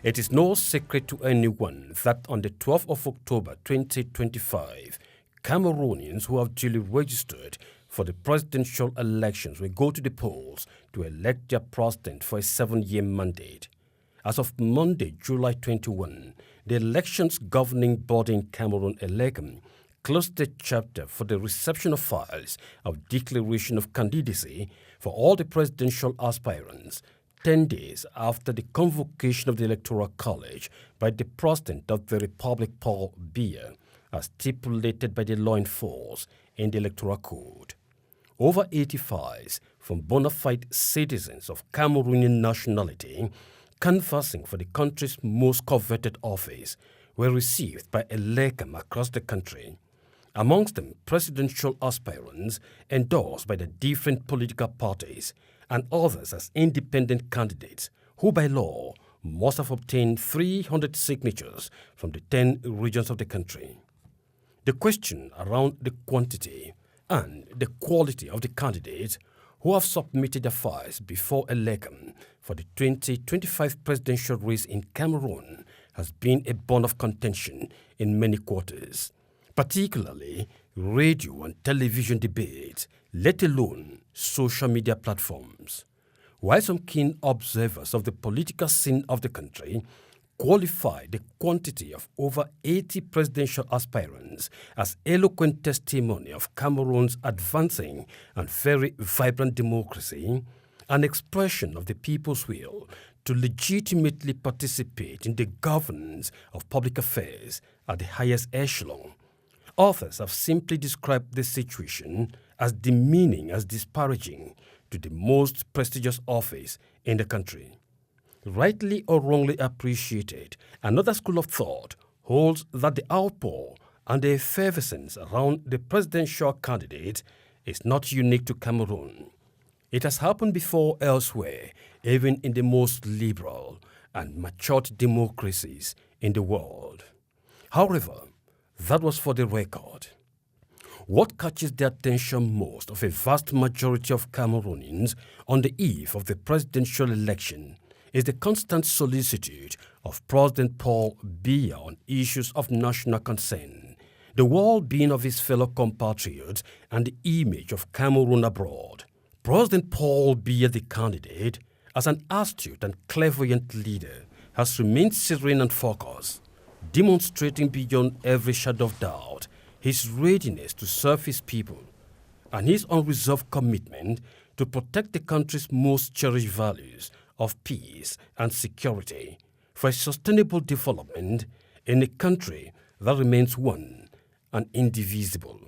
It is no secret to anyone that on the 12th of October 2025, Cameroonians who have duly registered for the presidential elections will go to the polls to elect their president for a 7-year mandate. As of Monday, July 21, the elections governing body in Cameroon, Elecem, closed the chapter for the reception of files of declaration of candidacy for all the presidential aspirants, 10 days after the convocation of the Electoral College by the President of the Republic, Paul BIYA, as stipulated by the law in force in the Electoral Code. Over 80 files from bona fide citizens of Cameroonian nationality canvassing for the country's most coveted office were received by Elecem across the country. Amongst them, presidential aspirants endorsed by the different political parties and others as independent candidates who by law must have obtained 300 signatures from the 10 regions of the country. The question around the quantity and the quality of the candidates who have submitted their files before Elecem for the 2025 presidential race in Cameroon has been a bone of contention in many quarters, particularly radio and television debates, let alone social media platforms. While some keen observers of the political scene of the country qualify the quantity of over 80 presidential aspirants as eloquent testimony of Cameroon's advancing and very vibrant democracy, an expression of the people's will to legitimately participate in the governance of public affairs at the highest echelon. Authors have simply described the situation as demeaning, as disparaging to the most prestigious office in the country. Rightly or wrongly appreciated, another school of thought holds that the outpour and the effervescence around the presidential candidate is not unique to Cameroon. It has happened before elsewhere, even in the most liberal and matured democracies in the world. However, that was for the record. What catches the attention most of a vast majority of Cameroonians on the eve of the presidential election is the constant solicitude of President Paul BIYA on issues of national concern, the well-being of his fellow compatriots and the image of Cameroon abroad. President Paul BIYA, the candidate, as an astute and clairvoyant leader, has remained serene and focused, demonstrating beyond every shadow of doubt his readiness to serve his people and his unreserved commitment to protect the country's most cherished values of peace and security for a sustainable development in a country that remains one and indivisible.